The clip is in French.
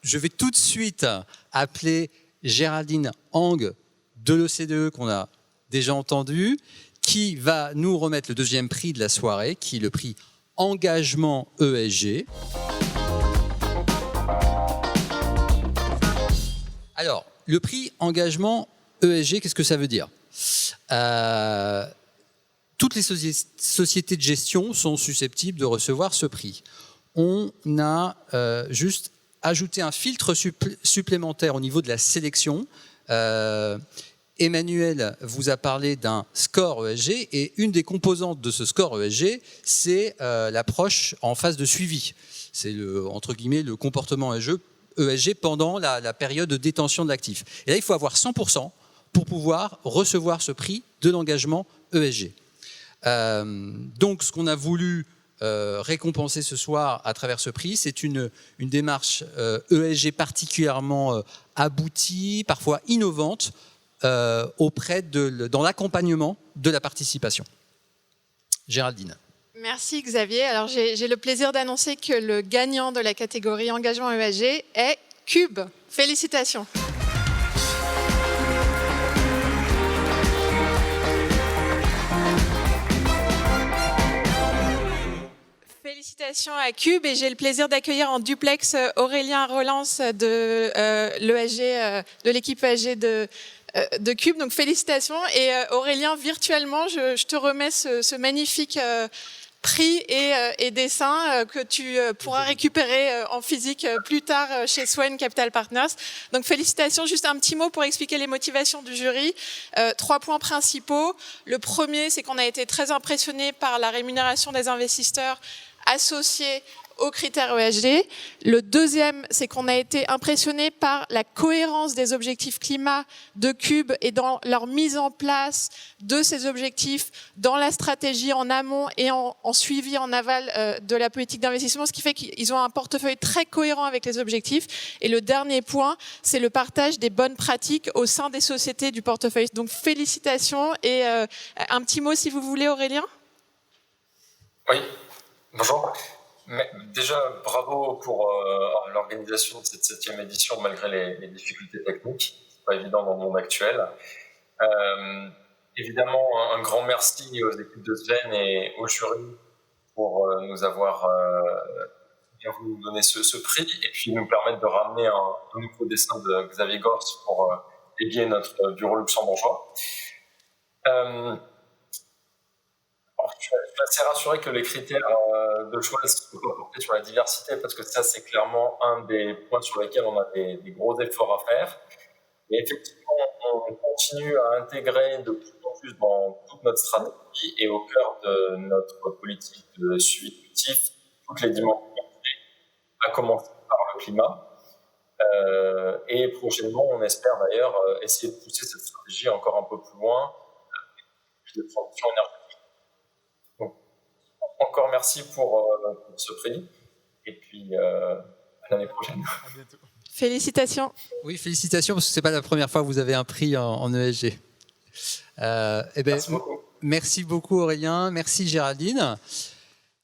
je vais tout de suite appeler Géraldine Hang de l'OCDE, qu'on a déjà entendu, qui va nous remettre le deuxième prix de la soirée, qui est le prix Engagement ESG. Alors, le prix Engagement ESG, qu'est-ce que ça veut dire ? Toutes les sociétés de gestion sont susceptibles de recevoir ce prix. On a juste ajouté un filtre supplémentaire au niveau de la sélection. Emmanuel vous a parlé d'un score ESG et une des composantes de ce score ESG, c'est l'approche en phase de suivi. C'est entre guillemets le comportement ESG pendant la période de détention de l'actif. Et là, il faut avoir 100% pour pouvoir recevoir ce prix de l'engagement ESG. Donc, ce qu'on a voulu récompenser ce soir à travers ce prix, c'est une démarche ESG particulièrement aboutie, parfois innovante, dans l'accompagnement de la participation. Géraldine. Merci Xavier. Alors j'ai le plaisir d'annoncer que le gagnant de la catégorie engagement ESG est Cube. Félicitations. Félicitations à Cube et j'ai le plaisir d'accueillir en duplex Aurélien Rolance de l'ESG, de l'équipe ESG de Cube. Donc félicitations et Aurélien, virtuellement, je te remets ce magnifique prix et dessin que tu pourras récupérer en physique plus tard chez Swen Capital Partners. Donc félicitations, juste un petit mot pour expliquer les motivations du jury. 3 points principaux. Le premier, c'est qu'on a été très impressionné par la rémunération des investisseurs associés aux critères ESG. Le deuxième, c'est qu'on a été impressionné par la cohérence des objectifs climat de Cube et dans leur mise en place de ces objectifs dans la stratégie en amont et en suivi en aval de la politique d'investissement, ce qui fait qu'ils ont un portefeuille très cohérent avec les objectifs. Et le dernier point, c'est le partage des bonnes pratiques au sein des sociétés du portefeuille. Donc félicitations et un petit mot si vous voulez, Aurélien. Oui, bonjour. Mais déjà, bravo pour l'organisation de cette 7e édition malgré les difficultés techniques. C'est pas évident dans le monde actuel. Évidemment, un grand merci aux équipes de Sven et au jury pour nous avoir bien voulu nous donner ce prix et puis nous permettre de ramener un nouveau dessin de Xavier Gors pour égayer notre bureau luxembourgeois. Alors, je suis assez rassuré que les critères de choix soient portés sur la diversité parce que ça, c'est clairement un des points sur lesquels on a des gros efforts à faire. Et effectivement, on continue à intégrer de plus en plus dans toute notre stratégie et au cœur de notre politique de suivi collectif toutes les dimensions, à commencer par le climat. Et prochainement, on espère d'ailleurs essayer de pousser cette stratégie encore un peu plus loin de transition énergétique. Donc, encore merci pour ce prix et puis à l'année prochaine. À bientôt. Félicitations. Oui, félicitations, parce que ce n'est pas la première fois que vous avez un prix en ESG. Merci beaucoup. Merci beaucoup Aurélien, merci Géraldine.